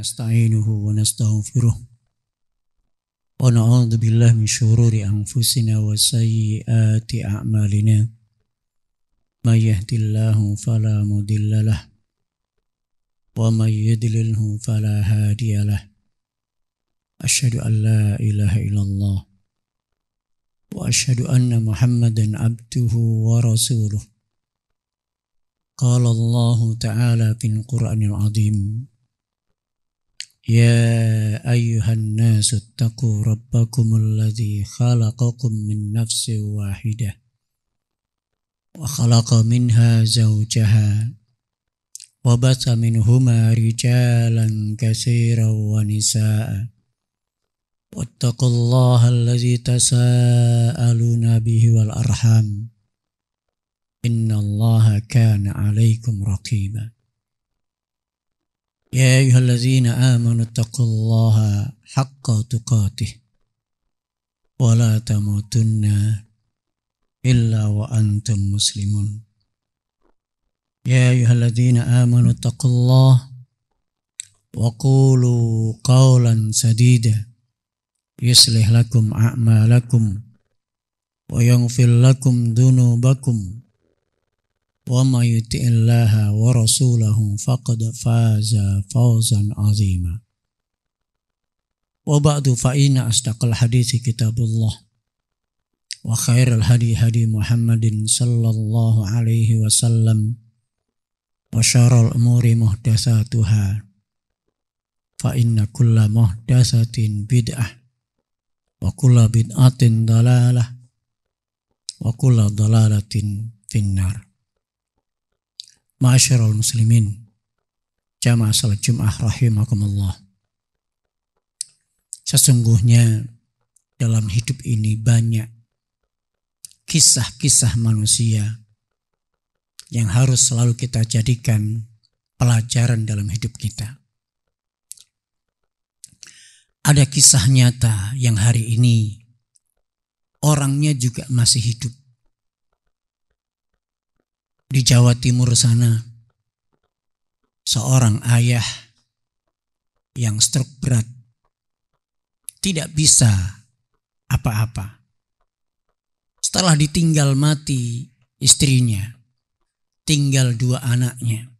ونستعينه ونستغفره ونعوذ بالله من شرور أنفسنا وسيئات أعمالنا من يهد الله فلا مضل له ومن يضلله فلا هادي له أشهد أن لا إله إلا الله وأشهد أن محمدا عبده ورسوله قال الله تعالى في القرآن العظيم يا أيها الناس اتقوا ربكم الذي خلقكم من نفس واحدة وخلق منها زوجها وبث منهما رجالا كثيرا ونساء واتقوا الله الذي تساءلون به والأرحام إن الله كان عليكم رقيبا يا أيها الذين آمنوا اتقوا الله حق تقاته ولا تموتن إلا وأنتم مسلمون يا أيها الذين آمنوا اتقوا الله وقولوا قولا سديدا يصلح لكم أعمالكم ويغفر لكم ذنوبكم ومن يطع الله ورسوله فقد فاز فوزا عظيما وبعد فإن أصدق الحديث كتاب الله وخير الهدي هدي محمد صلى الله عليه وسلم وشر الأمور محدثاتها فإن كل محدثة بدعة وكل بدعة ضلالة وكل ضلالة في النار. Ma'asyiral muslimin, jamaah salat Jumat rahimakumullah. Sesungguhnya dalam hidup ini banyak kisah-kisah manusia yang harus selalu kita jadikan pelajaran dalam hidup kita. Ada kisah nyata yang hari ini orangnya juga masih hidup. Di Jawa Timur sana, seorang ayah yang stroke berat, tidak bisa apa-apa. Setelah ditinggal mati istrinya, tinggal 2 anaknya.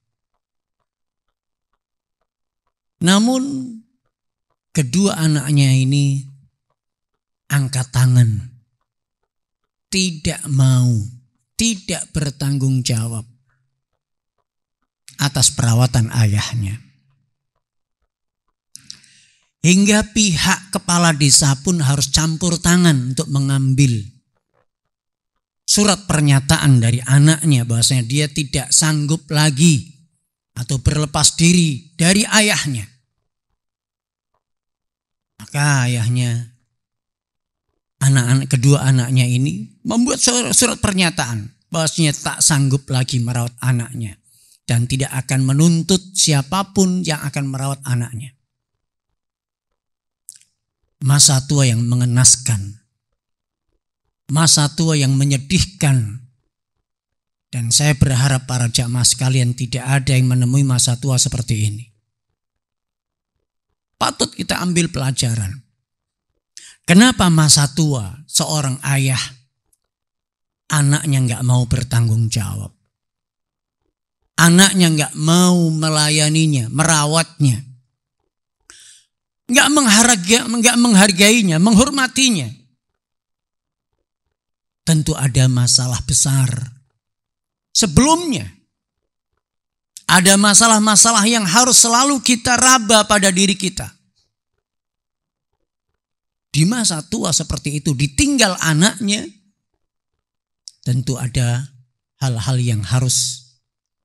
Namun, kedua anaknya ini angkat tangan, tidak bertanggung jawab atas perawatan ayahnya. Hingga pihak kepala desa pun harus campur tangan untuk mengambil surat pernyataan dari anaknya bahwasanya dia tidak sanggup lagi atau berlepas diri dari ayahnya. Maka ayahnya, kedua anaknya ini membuat surat pernyataan bahwasanya tak sanggup lagi merawat anaknya dan tidak akan menuntut siapapun yang akan merawat anaknya. Masa tua yang mengenaskan, masa tua yang menyedihkan, dan saya berharap para jamaah sekalian tidak ada yang menemui masa tua seperti ini. Patut kita ambil pelajaran. Kenapa masa tua seorang ayah anaknya nggak mau bertanggung jawab, anaknya nggak mau melayaninya, merawatnya, nggak menghargainya, menghormatinya? Tentu ada masalah besar sebelumnya. Ada masalah-masalah yang harus selalu kita raba pada diri kita. Di masa tua seperti itu ditinggal anaknya, tentu ada hal-hal yang harus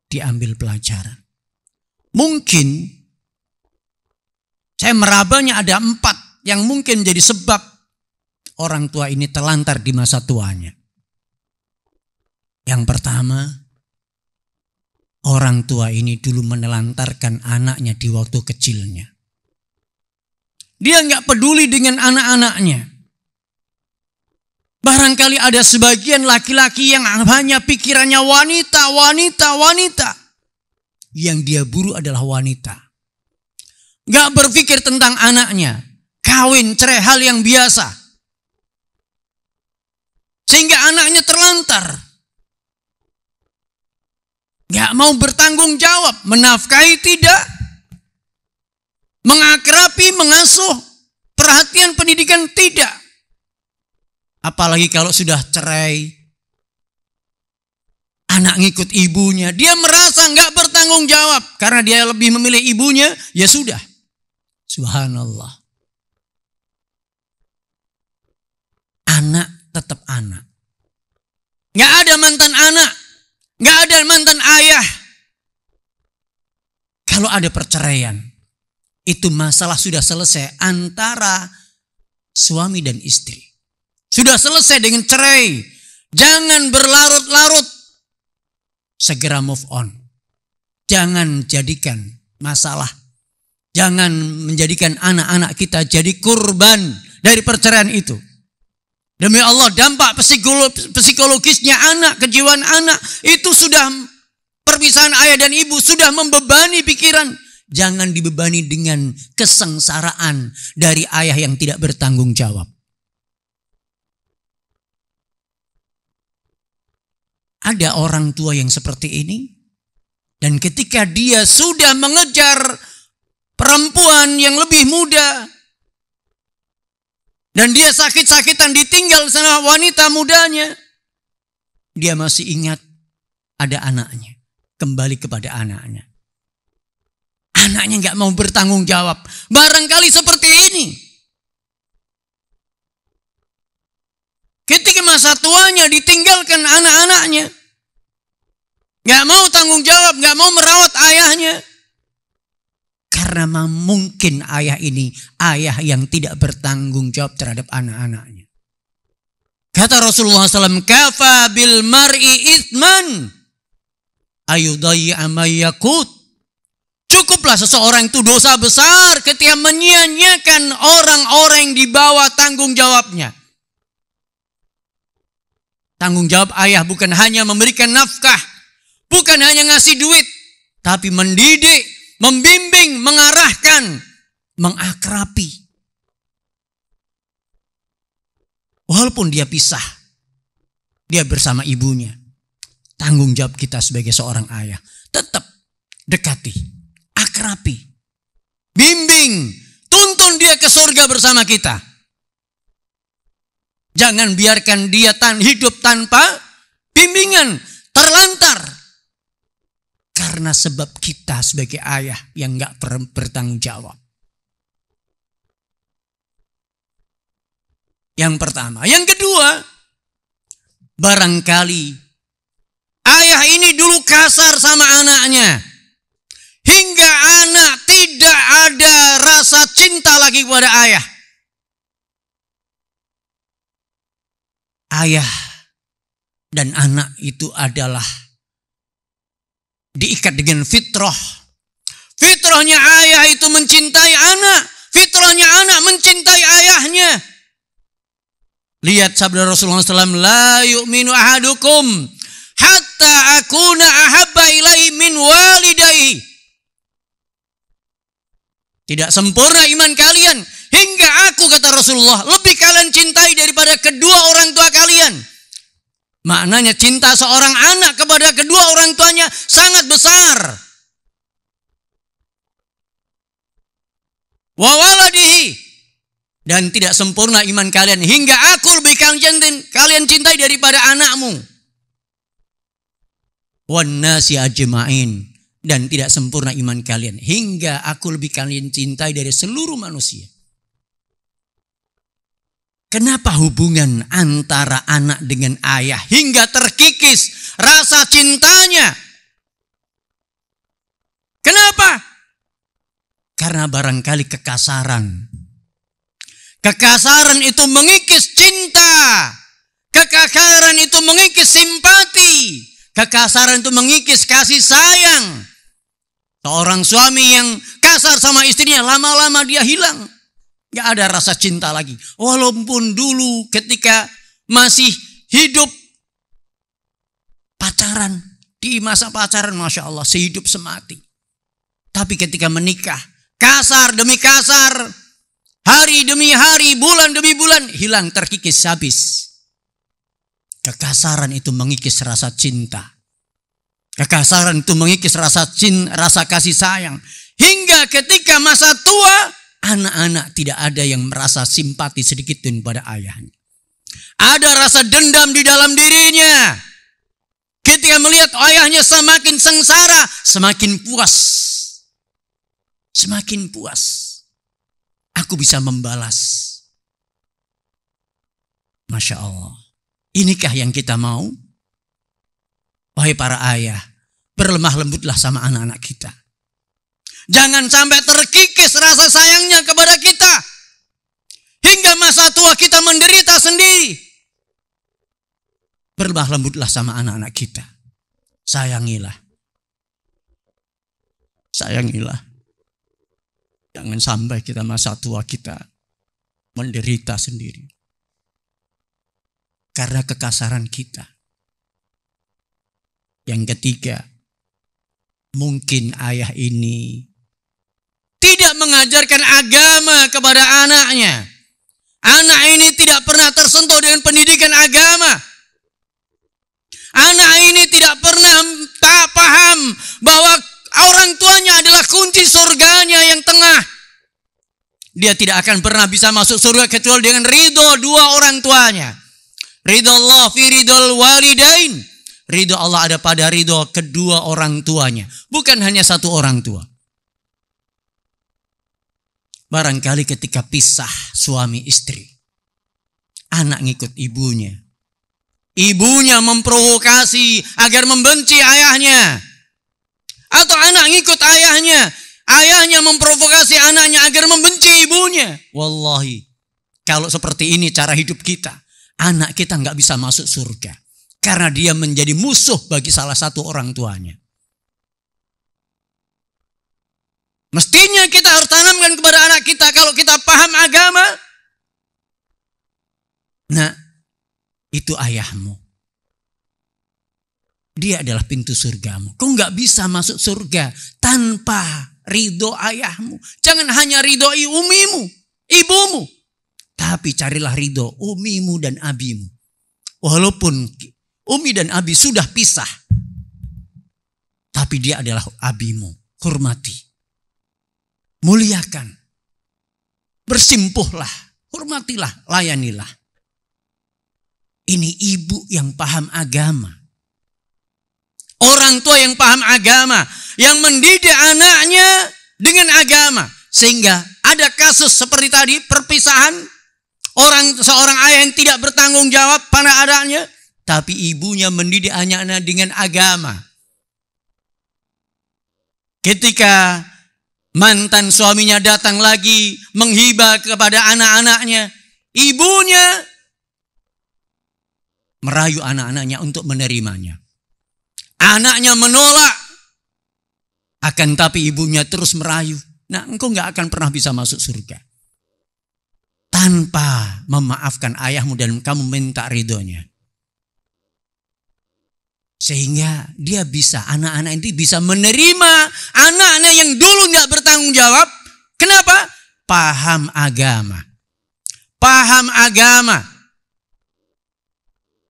diambil pelajaran. Mungkin saya merabanya ada 4 yang mungkin jadi sebab orang tua ini terlantar di masa tuanya. Yang pertama, orang tua ini dulu menelantarkan anaknya di waktu kecilnya. Dia nggak peduli dengan anak-anaknya. Barangkali ada sebagian laki-laki yang hanya pikirannya wanita. Yang dia buru adalah wanita. Gak berpikir tentang anaknya. Kawin, cerai, hal yang biasa. Sehingga anaknya terlantar. Gak mau bertanggung jawab. Menafkahi tidak. Mengakrabi, mengasuh. Perhatian pendidikan tidak. Apalagi kalau sudah cerai. Anak ngikut ibunya. Dia merasa gak bertanggung jawab. Karena dia lebih memilih ibunya. Ya sudah. Subhanallah. Anak tetap anak. Gak ada mantan anak. Gak ada mantan ayah. Kalau ada perceraian, itu masalah sudah selesai antara suami dan istri. Sudah selesai dengan cerai. Jangan berlarut-larut. Segera move on. Jangan jadikan masalah. Jangan menjadikan anak-anak kita jadi kurban dari perceraian itu. Demi Allah, dampak psikologisnya anak, kejiwaan anak, itu sudah perpisahan ayah dan ibu, sudah membebani pikiran. Jangan dibebani dengan kesengsaraan dari ayah yang tidak bertanggung jawab. Ada orang tua yang seperti ini, dan ketika dia sudah mengejar perempuan yang lebih muda, dan dia sakit-sakitan ditinggal sama wanita mudanya, dia masih ingat ada anaknya. Kembali kepada anaknya. Anaknya gak mau bertanggung jawab. Barangkali seperti ini. Ketika masa tuanya ditinggalkan anak-anaknya. Gak mau tanggung jawab, gak mau merawat ayahnya. Karena mungkin ayah ini ayah yang tidak bertanggung jawab terhadap anak-anaknya. Kata Rasulullah SAW, kafa bil mar'i ithman ayudayya ma yakut. Cukuplah seseorang itu dosa besar ketika menyia-nyiakan orang-orang yang di bawah tanggung jawabnya. Tanggung jawab ayah bukan hanya memberikan nafkah, bukan hanya ngasih duit, tapi mendidik, membimbing, mengarahkan, mengakrabi. Walaupun dia pisah, dia bersama ibunya. Tanggung jawab kita sebagai seorang ayah, tetap dekati, akrabi, bimbing, tuntun dia ke surga bersama kita. Jangan biarkan dia hidup tanpa bimbingan, terlantar. Karena sebab kita sebagai ayah yang gak bertanggung jawab. Yang pertama. Yang kedua, barangkali ayah ini dulu kasar sama anaknya. Hingga anak tidak ada rasa cinta lagi kepada ayah. Ayah dan anak itu adalah diikat dengan fitrah. Fitrahnya ayah itu mencintai anak. Fitrahnya anak mencintai ayahnya. Lihat sabda Rasulullah SAW. La yu'minu ahadukum hatta akuna ahabba ilaihi min walidayhi. Tidak sempurna iman kalian hingga aku, kata Rasulullah, lebih kalian cintai daripada kedua orang tua kalian. Maknanya cinta seorang anak kepada kedua orang tuanya sangat besar. Wa waladihi, dan tidak sempurna iman kalian hingga aku lebih kalian cintai daripada anakmu. Wan nasi ajma'in, dan tidak sempurna iman kalian hingga aku lebih kalian cintai dari seluruh manusia. Kenapa hubungan antara anak dengan ayah hingga terkikis rasa cintanya? Kenapa? Karena barangkali kekasaran. Kekasaran itu mengikis cinta. Kekasaran itu mengikis simpati. Kekasaran itu mengikis kasih sayang. Seorang suami yang kasar sama istrinya, lama-lama dia hilang. Gak ada rasa cinta lagi. Walaupun dulu ketika masih hidup pacaran, di masa pacaran Masya Allah sehidup semati. Tapi ketika menikah, kasar demi kasar, hari demi hari, bulan demi bulan, hilang, terkikis, habis. Kekasaran itu mengikis rasa cinta. Kekasaran itu mengikis rasa kasih sayang. Hingga ketika masa tua, anak-anak tidak ada yang merasa simpati sedikit pun pada ayahnya. Ada rasa dendam di dalam dirinya. Ketika melihat ayahnya semakin sengsara, semakin puas. Semakin puas. Aku bisa membalas. Masya Allah. Inikah yang kita mau? Wahai para ayah, berlemah lembutlah sama anak-anak kita. Jangan sampai terkikis rasa sayangnya kepada kita. Hingga masa tua kita menderita sendiri. Berlemah lembutlah sama anak-anak kita. Sayangilah. Sayangilah. Jangan sampai kita masa tua kita menderita sendiri. Karena kekasaran kita. Yang ketiga, mungkin ayah ini tidak mengajarkan agama kepada anaknya. Anak ini tidak pernah tersentuh dengan pendidikan agama. Anak ini tidak pernah tak paham bahwa orang tuanya adalah kunci surganya yang tengah. Dia tidak akan pernah bisa masuk surga kecuali dengan ridho dua orang tuanya. Ridho Allah fi ridhol walidain. Ridho Allah ada pada ridho kedua orang tuanya. Bukan hanya satu orang tua. Barangkali ketika pisah suami istri, anak ngikut ibunya. Ibunya memprovokasi agar membenci ayahnya. Atau anak ngikut ayahnya. Ayahnya memprovokasi anaknya agar membenci ibunya. Wallahi, kalau seperti ini cara hidup kita, anak kita nggak bisa masuk surga. Karena dia menjadi musuh bagi salah satu orang tuanya. Mestinya kita harus tanamkan kepada anak kita kalau kita paham agama. Nah, itu ayahmu. Dia adalah pintu surgamu. Kau nggak bisa masuk surga tanpa ridho ayahmu. Jangan hanya ridhoi umimu, ibumu. Tapi carilah ridho umimu dan abimu. Walaupun umi dan abi sudah pisah. Tapi dia adalah abimu. Hormati. Muliakan. Bersimpuhlah. Hormatilah. Layanilah. Ini ibu yang paham agama. Orang tua yang paham agama. Yang mendidik anaknya dengan agama. Sehingga ada kasus seperti tadi. Perpisahan. Seorang ayah yang tidak bertanggung jawab pada anaknya. Tapi ibunya mendidik anaknya dengan agama. Ketika mantan suaminya datang lagi menghibah kepada anak-anaknya. Ibunya merayu anak-anaknya untuk menerimanya. Anaknya menolak. Akan tapi ibunya terus merayu. Nah, engkau gak akan pernah bisa masuk surga tanpa memaafkan ayahmu dan kamu minta ridhonya. Sehingga dia bisa, anak-anak ini bisa menerima anaknya yang dulu gak bertanggung jawab. Kenapa? Paham agama. Paham agama.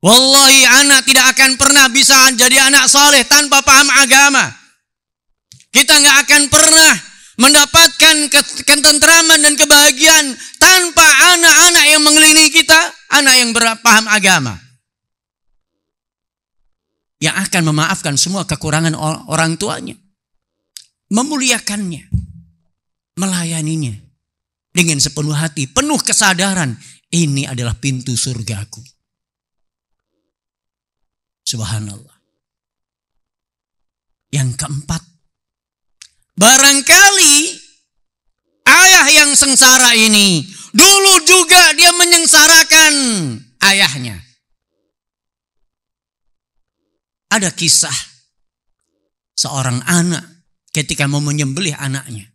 Wallahi anak tidak akan pernah bisa jadi anak soleh tanpa paham agama. Kita gak akan pernah mendapatkan ketentraman dan kebahagiaan tanpa anak-anak yang mengelilingi kita, anak yang berpaham agama. Yang akan memaafkan semua kekurangan orang tuanya. Memuliakannya. Melayaninya. Dengan sepenuh hati, penuh kesadaran. Ini adalah pintu surgaku. Subhanallah. Yang keempat. Barangkali ayah yang sengsara ini dulu juga dia menyengsarakan ayahnya. Ada kisah seorang anak ketika mau menyembelih anaknya,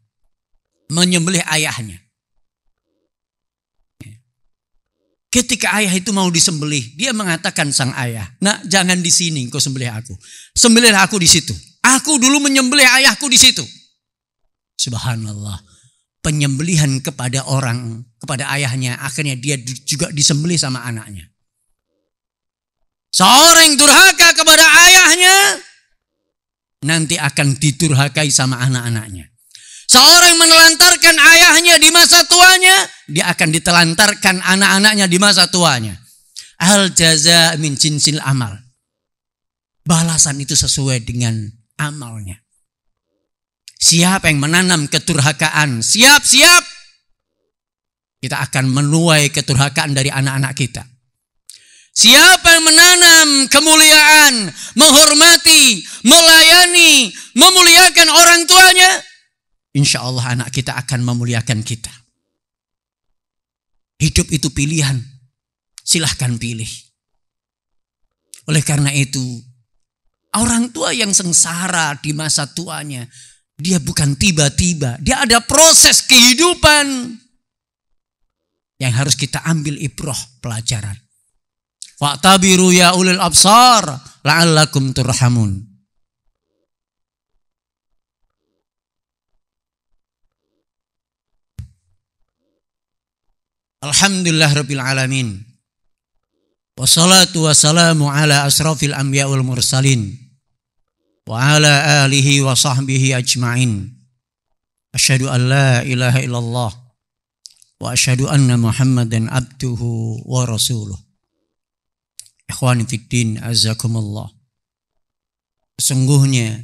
menyembelih ayahnya. Ketika ayah itu mau disembelih, dia mengatakan sang ayah, "Nak, jangan di sini engkau sembelih aku. Sembelih aku di situ. Aku dulu menyembelih ayahku di situ." Subhanallah. penyembelihan kepada orang, kepada ayahnya, akhirnya dia juga disembelih sama anaknya. Seorang yang durhaka kepada ayahnya nanti akan didurhakai sama anak-anaknya. Seorang yang menelantarkan ayahnya di masa tuanya, dia akan ditelantarkan anak-anaknya di masa tuanya. Al jaza min jinsil amal. Balasan itu sesuai dengan amalnya. Siapa yang menanam kedurhakaan, siap-siap kita akan menuai kedurhakaan dari anak-anak kita. Siapa yang menanam kemuliaan, menghormati, melayani, memuliakan orang tuanya, insya Allah anak kita akan memuliakan kita. Hidup itu pilihan. Silahkan pilih. Oleh karena itu, orang tua yang sengsara di masa tuanya, dia bukan tiba-tiba. Dia ada proses kehidupan yang harus kita ambil ibrah pelajaran. Fa'tabiru ya ulil absar la'allakum turhamun. Alhamdulillah rabbil alamin. Wassalatu wassalamu ala asrafil anbiya wal mursalin wa ala alihi wa sahbihi ajma'in. Asyhadu an la ilaha illallah wa asyhadu anna Muhammadan abduhu wa rasuluh. Ikhwani fiddin, azakumullah. Sesungguhnya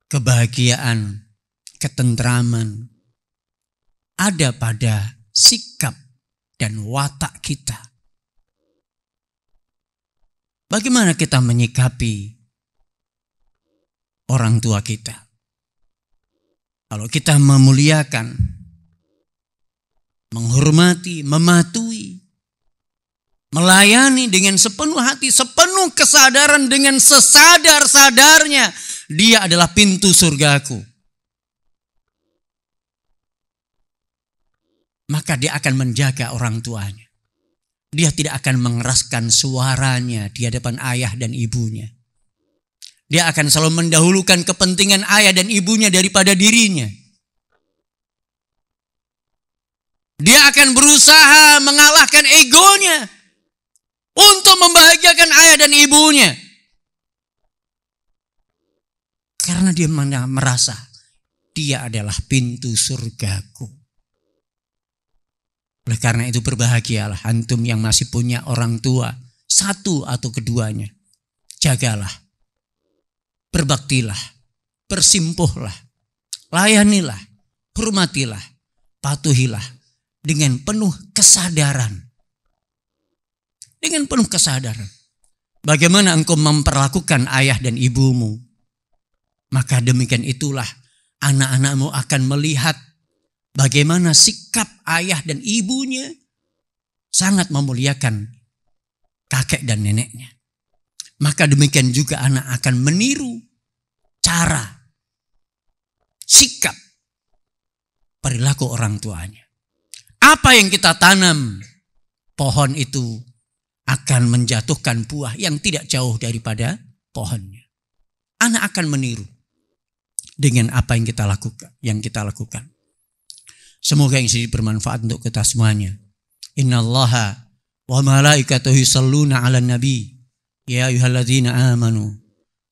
kebahagiaan, ketentraman ada pada sikap dan watak kita. Bagaimana kita menyikapi orang tua kita? Kalau kita memuliakan, menghormati, mematuhi, melayani dengan sepenuh hati, sepenuh kesadaran, dengan sesadar-sadarnya, dia adalah pintu surgaku. Maka dia akan menjaga orang tuanya. Dia tidak akan mengeraskan suaranya di hadapan ayah dan ibunya. Dia akan selalu mendahulukan kepentingan ayah dan ibunya daripada dirinya. Dia akan berusaha mengalahkan egonya untuk membahagiakan ayah dan ibunya. Karena dia merasa dia adalah pintu surgaku. Oleh karena itu berbahagialah antum yang masih punya orang tua, satu atau keduanya. Jagalah, berbaktilah, bersimpuhlah, layanilah, hormatilah, patuhilah dengan penuh kesadaran. Dengan penuh kesadaran. Bagaimana engkau memperlakukan ayah dan ibumu, maka demikian itulah anak-anakmu akan melihat bagaimana sikap ayah dan ibunya sangat memuliakan kakek dan neneknya. Maka demikian juga anak akan meniru cara, sikap, perilaku orang tuanya. Apa yang kita tanam, pohon itu akan menjatuhkan buah yang tidak jauh daripada pohonnya. Anak akan meniru dengan apa yang kita lakukan. Semoga yang ini bermanfaat untuk kita semuanya. Innallaha wa malaikatahu yusholluna 'alan nabi. Ya ayyuhalladzina amanu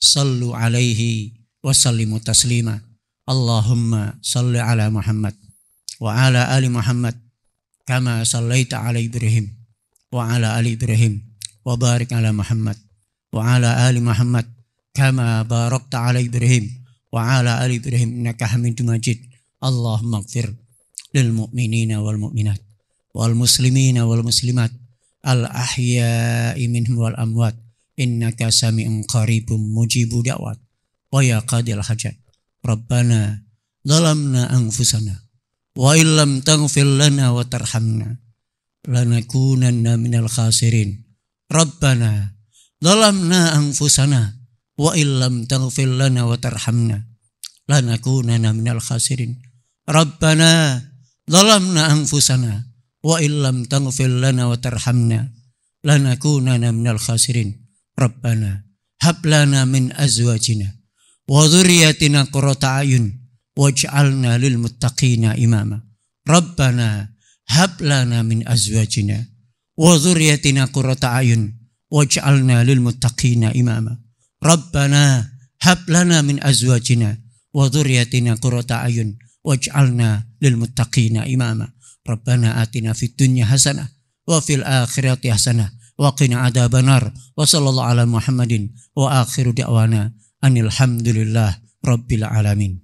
shallu 'alaihi wa sallimu taslima. Allahumma shalli 'ala Muhammad wa 'ala ali Muhammad kama shallaita 'ala Ibrahim wa 'ala ali Ibrahim wa barik 'ala Muhammad wa 'ala ali Muhammad kama barakta 'ala Ibrahim wa 'ala ali Ibrahim innaka Hamidum Majid. Allahumma ighfir lil mu'minina wal mu'minat wal muslimina wal muslimat al ahya'i minhum wal amwat innaka sami'un qaribun mujibu da'wat wa ya qadil hajat. Rabbana zalamna anfusana wa illam taghfir lana wa tarhamna lanakunanna minal khasirin. Rabbana zalamna anfusana wa illam taghfir lana wa tarhamna lanakunanna minal khasirin. Rabbana zalamna anfusana wa illam taghfir lana wa tarhamna lanakunanna minal khasirin. Rabbana hab lana min azwajina wa dhurriyyatina qurrata a'yun waj'alna lil muttaqina imama. Rabbana hab lana min azwajina wa dzurriyyatina qurrata a'yun waj'alna lil muttaqina imama. Rabbana hab lana min azwajina wa dzurriyyatina qurrata a'yun waj'alna lil muttaqina imama. Rabbana atina fid dunya hasanah wa fil akhirati hasanah wa qina adzabannar. Wa sallallahu ala Muhammadin wa akhiru da'wana anil hamdulillah rabbil alamin.